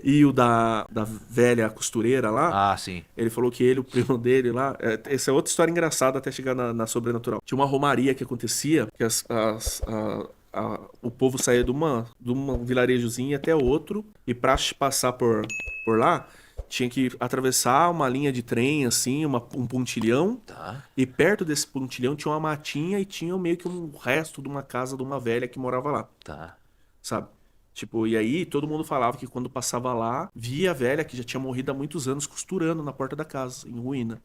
E o da velha costureira lá, Ah, sim. ele falou que ele, o primo dele lá. Essa é outra história engraçada até chegar na sobrenatural. Tinha uma romaria que acontecia, que o povo saía de uma vilarejozinho até outro, e pra passar por lá, tinha que atravessar uma linha de trem, assim, um pontilhão. Tá, E perto desse pontilhão tinha uma matinha e tinha meio que um resto de uma casa de uma velha que morava lá, tá. sabe? Tipo, e aí todo mundo falava que quando passava lá, via a velha que já tinha morrido há muitos anos costurando na porta da casa, em ruína.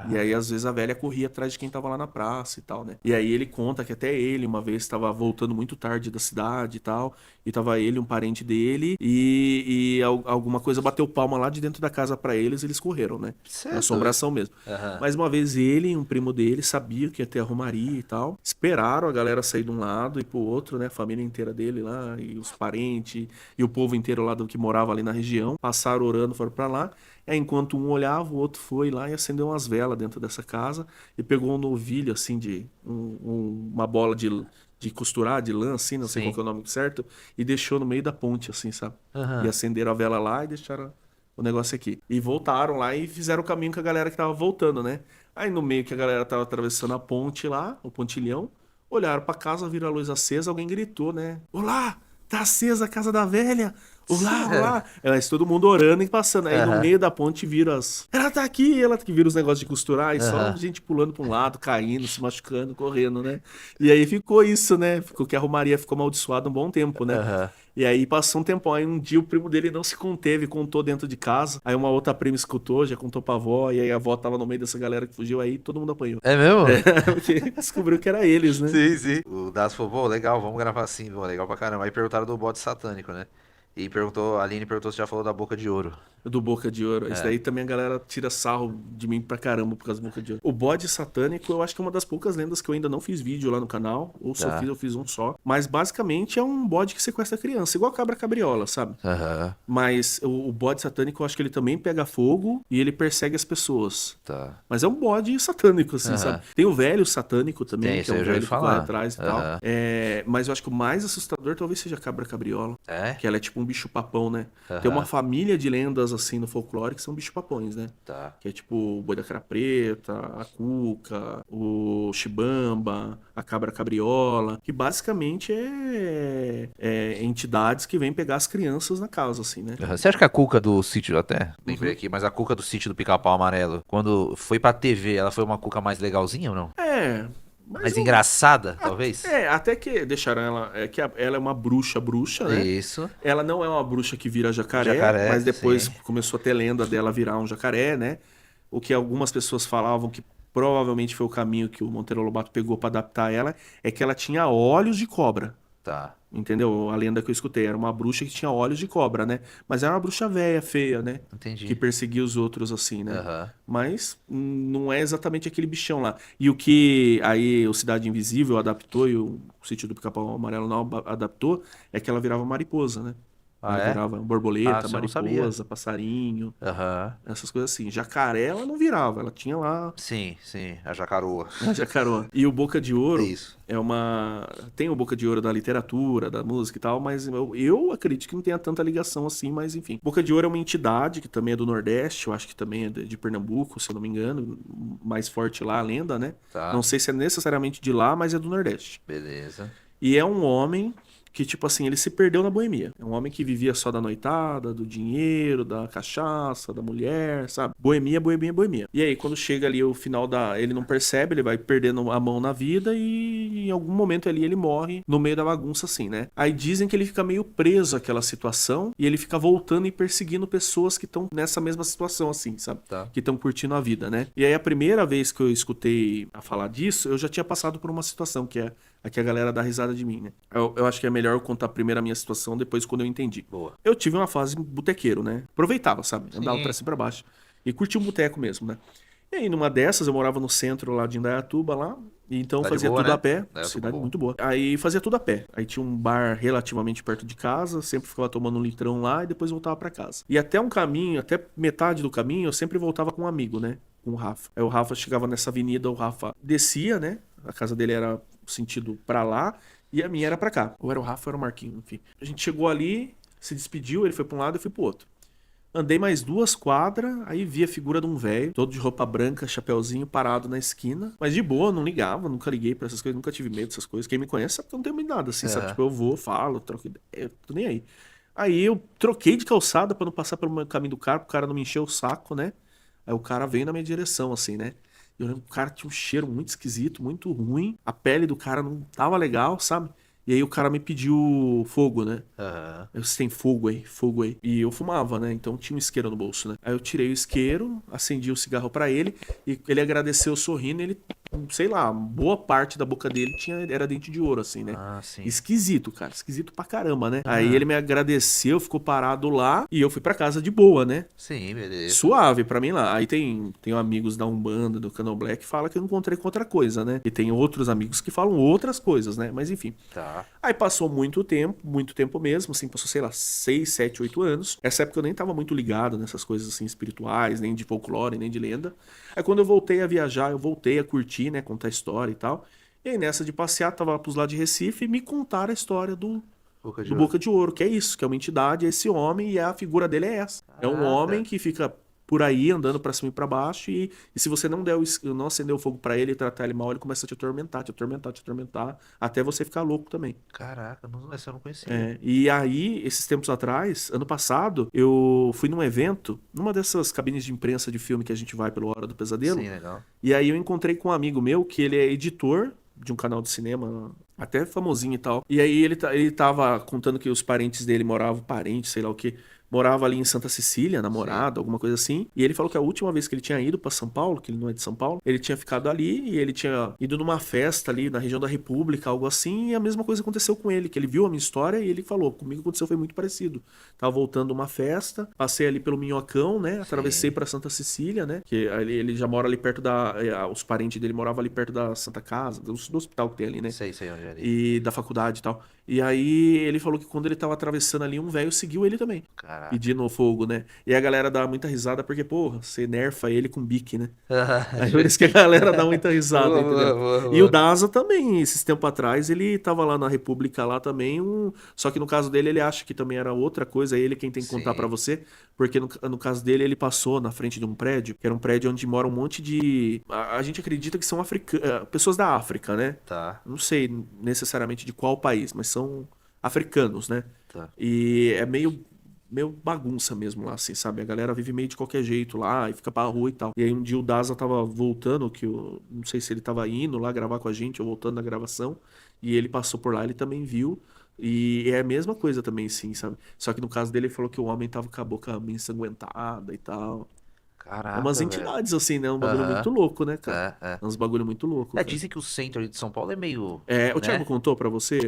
E aí, Caraca. às vezes, a velha corria atrás de quem tava lá na praça e tal, né? E aí ele conta que até ele, uma vez, estava voltando muito tarde da cidade e tal, e tava ele, um parente dele, e alguma coisa bateu palma lá de dentro da casa pra eles, e eles correram, né? Você Era é doido. assombração mesmo. Aham. Mas uma vez ele e um primo dele sabiam que ia ter a romaria e tal, esperaram a galera sair de um lado e pro outro, né? A família inteira dele lá, e os parentes, e o povo inteiro lá do que morava ali na região, passaram orando, foram pra lá. É, enquanto um olhava, o outro foi lá e acendeu umas velas dentro dessa casa e pegou um novilho, assim, uma bola de costurar, de lã, assim, não sei qual Sim. que é o nome certo, e deixou no meio da ponte, assim, sabe? E Aham. acenderam a vela lá e deixaram o negócio aqui. E voltaram lá e fizeram o caminho com a galera que tava voltando, né? Aí no meio que a galera tava atravessando a ponte lá, o pontilhão, olharam pra casa, viram a luz acesa, alguém gritou, né? Olá! Tá acesa a casa da velha! Olá, olá! Mas todo mundo orando e passando. Aí no Aham. meio da ponte viram as. Ela tá aqui, ela tá aqui, vira os negócios de costurar e só Aham. gente pulando pra um lado, caindo, se machucando, correndo, né? E aí ficou isso, né? Ficou que a Romaria ficou amaldiçoada um bom tempo, né? Aham. E aí passou um tempão. Aí um dia o primo dele não se conteve, contou dentro de casa. Aí uma outra prima escutou, já contou pra avó. E aí a avó tava no meio dessa galera que fugiu. Aí todo mundo apanhou. É mesmo? É, porque descobriu que era eles, né? Sim, sim. O Das falou, pô, legal, vamos gravar assim, pô, legal pra caramba. Aí perguntaram do bode satânico, né? E perguntou, a Aline perguntou se já falou da boca de ouro. Do Boca de Ouro. Isso É. daí também a galera tira sarro de mim pra caramba por causa do Boca de Ouro. O bode satânico, eu acho que é uma das poucas lendas que eu ainda não fiz vídeo lá no canal. Ou se eu fiz, Tá. eu fiz um só. Mas basicamente é um bode que sequestra criança, igual a cabra cabriola, sabe? Aham. Mas o bode satânico, eu acho que ele também pega fogo e ele persegue as pessoas. Tá. Mas é um bode satânico, assim, sabe? Aham. Tem o velho satânico Tem, também, que isso é aí um eu já ouvi velho que corre falar. atrás e tal. Aham. Mas eu acho que o mais assustador talvez seja a cabra cabriola. É? Que ela é tipo um bicho-papão, né? Tem uma Aham. família de lendas, assim, no folclore que são bicho-papões, né? Tá. Que é tipo o boi da cara preta, a cuca, o chibamba, a cabra cabriola, que basicamente é entidades que vêm pegar as crianças na casa, assim, né? Aham. Você acha que a Cuca do sítio, até lembrei Uhum. aqui, mas a Cuca do sítio do Pica-Pau Amarelo, quando foi pra TV, ela foi uma Cuca mais legalzinha ou não? É, mas Mais engraçada, At- talvez? até que deixaram ela. É que ela é uma bruxa, né? Isso. Ela não é uma bruxa que vira jacaré, Jacaré, mas depois sim. começou a ter lenda dela virar um jacaré, né? O que algumas pessoas falavam que provavelmente foi o caminho que o Monteiro Lobato pegou para adaptar ela, é que ela tinha olhos de cobra. Tá. Entendeu? A lenda que eu escutei era uma bruxa que tinha olhos de cobra, né? Mas era uma bruxa velha, feia, né? Que Entendi. perseguia os outros assim, né? Aham. Mas não é exatamente aquele bichão lá. E o que aí o Cidade Invisível adaptou e o Sítio do Pica-Pau Amarelo não adaptou é que ela virava mariposa, né? Ah, Ela é? virava Ah, borboleta, isso eu não sabia. mariposa, passarinho, Aham. essas coisas assim. Jacaré ela não virava, ela tinha lá Sim, sim, a jacaroa. a jacaroa. E o Boca de É Ouro isso. é uma. Tem o Boca de Ouro da literatura, da música e tal, mas eu acredito que não tenha tanta ligação assim, mas enfim. Boca de Ouro é uma entidade que também é do Nordeste, eu acho que também é de Pernambuco, se eu não me engano. Mais forte lá a lenda, né? Não Tá. sei se é necessariamente de lá, mas é do Nordeste. Beleza. E é um homem que, tipo assim, ele se perdeu na boemia. É um homem que vivia só da noitada, do dinheiro, da cachaça, da mulher, sabe? Boemia, boemia, boemia. E aí, quando chega ali o final da. Ele não percebe, ele vai perdendo a mão na vida e em algum momento ali ele morre no meio da bagunça, assim, né? Aí dizem que ele fica meio preso àquela situação e ele fica voltando e perseguindo pessoas que estão nessa mesma situação, assim, sabe? Tá. Que estão curtindo a vida, né? E aí, a primeira vez que eu escutei a falar disso, eu já tinha passado por uma situação que é. Aqui a galera dá risada de mim, né? Eu acho que é melhor eu contar primeiro a minha situação, depois quando eu entendi. Boa. Eu tive uma fase botequeiro, né? Aproveitava, sabe? Andava pra Sim. cima e pra baixo. E curtia um boteco mesmo, né? E aí, numa dessas, eu morava no centro lá de Indaiatuba, lá. E então Tá de fazia boa, tudo a né? pé. É, tudo Cidade bom. muito boa. Aí fazia tudo a pé. Aí tinha um bar relativamente perto de casa. Sempre ficava tomando um litrão lá e depois voltava pra casa. E até um caminho, até metade do caminho, eu sempre voltava com um amigo, né? Com o Rafa. Aí o Rafa chegava nessa avenida, o Rafa descia, né? A casa dele era sentido pra lá e a minha era pra cá. Ou era o Rafa ou era o Marquinhos, enfim. A gente chegou ali, se despediu, ele foi pra um lado, eu fui pro outro. Andei mais 2 quadras, aí vi a figura de um velho, todo de roupa branca, chapeuzinho, parado na esquina. Mas de boa, não ligava, nunca liguei pra essas coisas, nunca tive medo dessas coisas. Quem me conhece sabe que eu não tenho medo de nada, assim, sabe? Aham. Tipo, eu vou, falo, troco ideia, tô nem aí. Aí eu troquei de calçada pra não passar pelo meu caminho do cara, pro cara não me encher o saco, né? Aí o cara veio na minha direção, assim, né? Eu lembro que o cara tinha um cheiro muito esquisito, muito ruim. A pele do cara não tava legal, sabe? E aí o cara me pediu fogo, né? Aham. Você tem fogo aí, fogo aí. E eu fumava, né? Então tinha um isqueiro no bolso, né? Aí eu tirei o isqueiro, acendi o cigarro pra ele e ele agradeceu sorrindo. Ele, sei lá, boa parte da boca dele era dente de ouro, assim, né? Ah, sim. Esquisito, cara. Esquisito pra caramba, né? Aí Ah, ele me agradeceu, ficou parado lá e eu fui pra casa de boa, né? sim, beleza. Suave pra mim lá. Aí tem amigos da Umbanda, do Candomblé, que fala que eu encontrei com outra coisa, né? E tem outros amigos que falam outras coisas, né? Mas enfim. Tá. Aí passou muito tempo mesmo, assim, passou, sei lá, 6, 7, 8 anos. Essa época eu nem tava muito ligado nessas coisas, assim, espirituais, nem de folclore, nem de lenda. Aí quando eu voltei a viajar, eu voltei a curtir, né, contar história e tal. E aí nessa de passear, tava lá pros lados de Recife e me contaram a história Boca de do ouro. Boca de Ouro, que é isso, que é uma entidade, é esse homem e a figura dele é essa. É um homem Caraca. que fica por aí andando pra cima e pra baixo e se você não não acender o fogo pra ele e tratar ele mal, ele começa a te atormentar, te atormentar, te atormentar, até você ficar louco também. Caraca, não, essa eu não conhecia. É, e aí, esses tempos atrás, ano passado, eu fui num evento, numa dessas cabines de imprensa de filme que a gente vai pelo Hora do Pesadelo, Sim, legal. e aí eu encontrei com um amigo meu que ele é editor de um canal de cinema, até famosinho e tal. E aí ele tava contando que os parentes dele moravam, parentes, sei lá o que, morava ali em Santa Cecília, Sim. namorado, alguma coisa assim. E ele falou que a última vez que ele tinha ido pra São Paulo, que ele não é de São Paulo, ele tinha ficado ali e ele tinha ido numa festa ali na região da República, algo assim, e a mesma coisa aconteceu com ele, que ele viu a minha história e ele falou, comigo aconteceu foi muito parecido. Tava voltando de uma festa, passei ali pelo Minhocão, né? Atravessei Sim. pra Santa Cecília, né? Que ele já mora ali perto os parentes dele moravam ali perto da Santa Casa, do hospital que tem ali, né? Sei onde é ali. E da faculdade e tal. E aí ele falou que quando ele tava atravessando ali, um velho seguiu ele também. Caraca. Pedindo fogo, né? E a galera dá muita risada porque, porra, você nerfa ele com bique, né? Aí por isso que a galera dá muita risada, Boa, boa, entendeu? boa, E o boa. Daza também, esses tempos atrás, ele tava lá na República lá também, só que no caso dele ele acha que também era outra coisa, é ele quem tem que contar pra Sim. você, porque no caso dele ele passou na frente de um prédio, que era um prédio onde mora um monte de... A gente acredita que são pessoas da África, né? Tá, Não sei necessariamente de qual país, mas são africanos, né? tá. E é meio bagunça mesmo lá, assim, sabe? A galera vive meio de qualquer jeito lá e fica pra rua e tal. E aí um dia o Daza tava voltando, que eu não sei se ele tava indo lá gravar com a gente ou voltando da gravação, e ele passou por lá, ele também viu. E é a mesma coisa também, sim, sabe? Só que no caso dele, ele falou que o homem tava com a boca meio ensanguentada e tal. É umas Caraca, velho. entidades, assim, né? É um bagulho muito Aham. louco, né, cara? É, é. É uns bagulho muito louco, É, cara. dizem que o centro ali de São Paulo é meio, É, o Thiago né? contou pra você?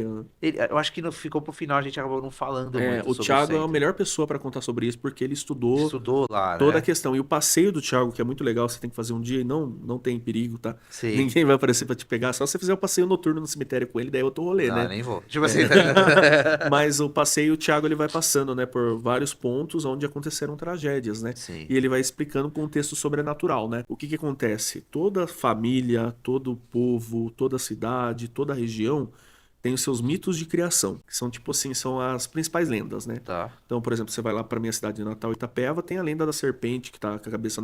Eu acho que ficou pro final, a gente acabou não falando É, muito o sobre o Thiago é a centro. melhor pessoa pra contar sobre isso, porque ele estudou Estudou lá, toda a né? questão. E o passeio do Thiago, que é muito legal, você tem que fazer um dia e não tem perigo, tá? Sim. Ninguém vai aparecer pra te pegar, só se você fizer o passeio noturno no cemitério com ele, daí é outro rolê, Não, eu né? nem vou. Tipo É. assim. Mas o passeio, o Thiago, ele vai passando, né, por vários pontos onde aconteceram tragédias, né? Sim. E ele vai explicando o contexto sobrenatural, né? O que que acontece? Toda família, todo povo, toda cidade, toda região tem os seus mitos de criação, que são tipo assim, são as principais lendas, né? Tá, Então, por exemplo, você vai lá pra minha cidade de Natal, Itapeva, tem a lenda da serpente que tá com a cabeça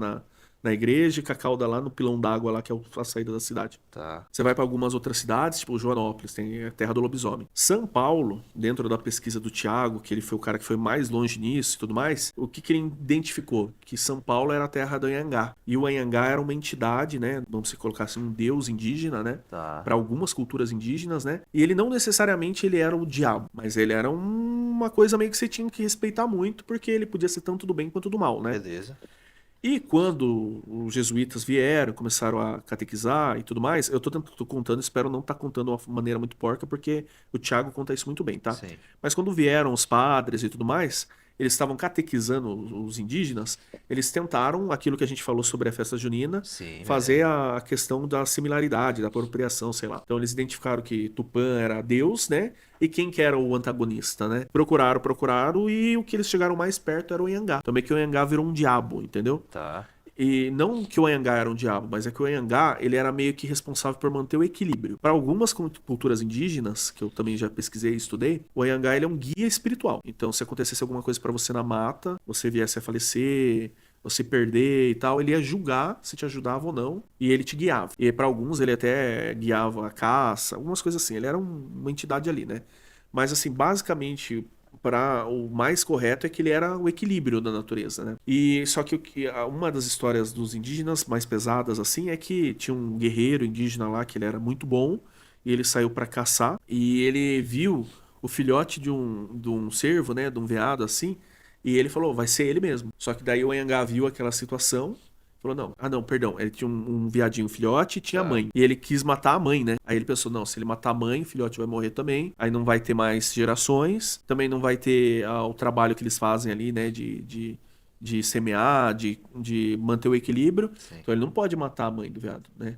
na igreja e com a cauda lá no pilão d'água lá, que é a saída da cidade. tá. Você vai para algumas outras cidades, tipo Joanópolis, tem a Terra do Lobisomem. São Paulo, dentro da pesquisa do Tiago, que ele foi o cara que foi mais longe nisso e tudo mais, o que, que ele identificou? Que São Paulo era a terra do Anhangá. E o Anhangá era uma entidade, né? Vamos se colocar assim, um deus indígena, né? Tá. Para algumas culturas indígenas, né? E ele não necessariamente ele era o diabo, mas ele era uma coisa meio que você tinha que respeitar muito, porque ele podia ser tanto do bem quanto do mal, né? Beleza. E quando os jesuítas vieram, começaram a catequizar e tudo mais, tô contando, espero não estar contando de uma maneira muito porca, porque o Tiago conta isso muito bem, tá? Sim. Mas quando vieram os padres e tudo mais, eles estavam catequizando os indígenas, eles tentaram aquilo que a gente falou sobre a festa junina, Sim, fazer beleza. a questão da similaridade, da apropriação, sei lá. Então eles identificaram que Tupã era Deus, né? E quem que era o antagonista, né? Procuraram, e o que eles chegaram mais perto era o Anhangá. Também que o Anhangá virou um diabo, entendeu? Tá. E não que o Anhangá era um diabo, mas é que o Anhangá, ele era meio que responsável por manter o equilíbrio. Para algumas culturas indígenas, que eu também já pesquisei e estudei, o Anhangá, ele é um guia espiritual. Então, se acontecesse alguma coisa para você na mata, você viesse a falecer, você perder e tal, ele ia julgar se te ajudava ou não, e ele te guiava. E para alguns ele até guiava a caça, algumas coisas assim. Ele era uma entidade ali, né? Mas assim, basicamente, para o mais correto é que ele era o equilíbrio da natureza, né? E só que uma das histórias dos indígenas mais pesadas assim é que tinha um guerreiro indígena lá que ele era muito bom e ele saiu para caçar e ele viu o filhote de um cervo, né, de um veado assim, e ele falou, vai ser ele mesmo. Só que daí o Anhangá viu aquela situação. Falou, não. Ah, não, perdão. Ele tinha um viadinho filhote e tinha a Tá. mãe. E ele quis matar a mãe, né? Aí ele pensou, não, se ele matar a mãe, o filhote vai morrer também. Aí não vai ter mais gerações. Também não vai ter o trabalho que eles fazem ali, né? De semear, de manter o equilíbrio. Sim. Então ele não pode matar a mãe do veado, né?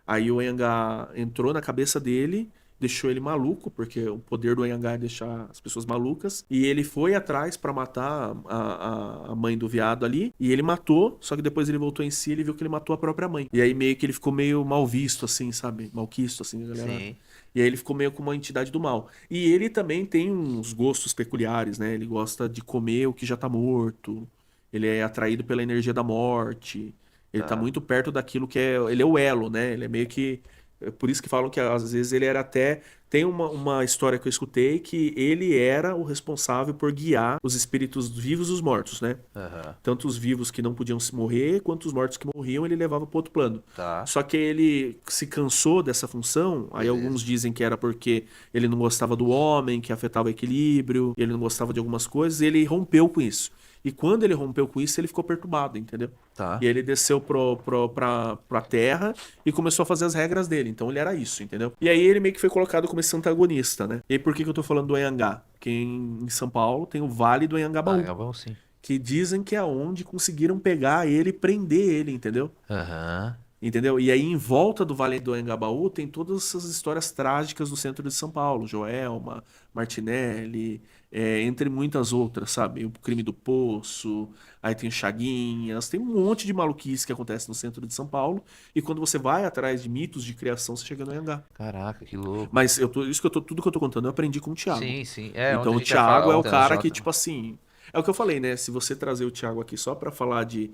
Aí o Anhangá entrou na cabeça dele, deixou ele maluco, porque o poder do Anhangá é deixar as pessoas malucas. E ele foi atrás pra matar a mãe do viado ali. E ele matou, só que depois ele voltou em si e ele viu que ele matou a própria mãe. E aí meio que ele ficou meio mal visto, assim, sabe? Malquisto, assim, a galera. Sim. E aí ele ficou meio como uma entidade do mal. E ele também tem uns gostos peculiares, né? Ele gosta de comer o que já tá morto. Ele é atraído pela energia da morte. Ele tá Tá. muito perto daquilo que é. Ele é o elo, né? Ele é meio que. É por isso que falam que às vezes ele era até. Tem uma história que eu escutei que ele era o responsável por guiar os espíritos vivos e os mortos, né? Aham. Tanto os vivos que não podiam se morrer, quanto os mortos que morriam, ele levava para outro plano. Tá. Só que ele se cansou dessa função, aí Beleza. alguns dizem que era porque ele não gostava do homem, que afetava o equilíbrio, ele não gostava de algumas coisas, e ele rompeu com isso. E quando ele rompeu com isso, ele ficou perturbado, entendeu? Tá. E aí ele desceu pra terra e começou a fazer as regras dele. Então ele era isso, entendeu? E aí ele meio que foi colocado como esse antagonista, né? E aí por que que eu tô falando do Anhangá? Porque em São Paulo tem o Vale do Ah, Anhangabaú, é bom sim. que dizem que é onde conseguiram pegar ele e prender ele, entendeu? Aham. Entendeu? E aí, em volta do Vale do Anhangabaú, tem todas essas histórias trágicas do centro de São Paulo. Joelma, Martinelli, entre muitas outras, sabe? O crime do Poço, aí tem o Chaguinhas, tem um monte de maluquice que acontece no centro de São Paulo. E quando você vai atrás de mitos de criação, você chega no Anhangá. Caraca, que louco. Mas tudo que eu tô contando, eu aprendi com o Thiago. Sim, sim. É, Então, onde a o gente ia falar Thiago é o ontem, nós cara tínhamos... que, tipo assim. É o que eu falei, né? Se você trazer o Thiago aqui só pra falar de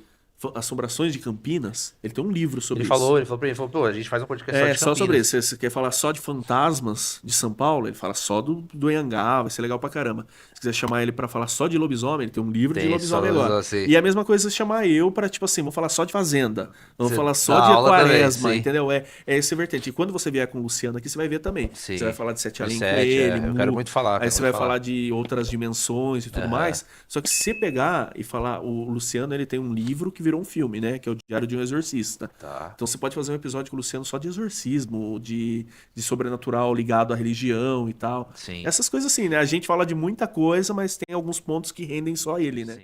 assombrações de Campinas, ele tem um livro sobre isso. Ele falou pra mim, ele falou, pô, a gente faz um podcast só É, de só sobre isso. Campinas. Se você quer falar só de fantasmas de São Paulo, ele fala só do Anhangá, vai ser legal pra caramba. Se quiser chamar ele pra falar só de lobisomem, ele tem um livro de Tem, só lobisomem agora. assim. E a mesma coisa se chamar eu pra, tipo assim, vamos falar só de fazenda. Vamos Você falar dá só de aula também, quaresma, sim. entendeu? É esse vertente. E quando você vier com o Luciano aqui, você vai ver também. Você vai Sim. falar de Sete De Além com sete, ele, eu quero Mu, muito falar, aí quero você muito vai falar. falar de outras dimensões e tudo Aham. mais. Só que se você pegar e falar, o Luciano, ele tem um livro que virou um filme, né? Que é o Diário de um Exorcista. Tá. Então você pode fazer um episódio com o Luciano só de exorcismo, de sobrenatural ligado à religião e tal. Sim. Essas coisas assim, né? A gente fala de muita coisa, mas tem alguns pontos que rendem só ele, né? Sim.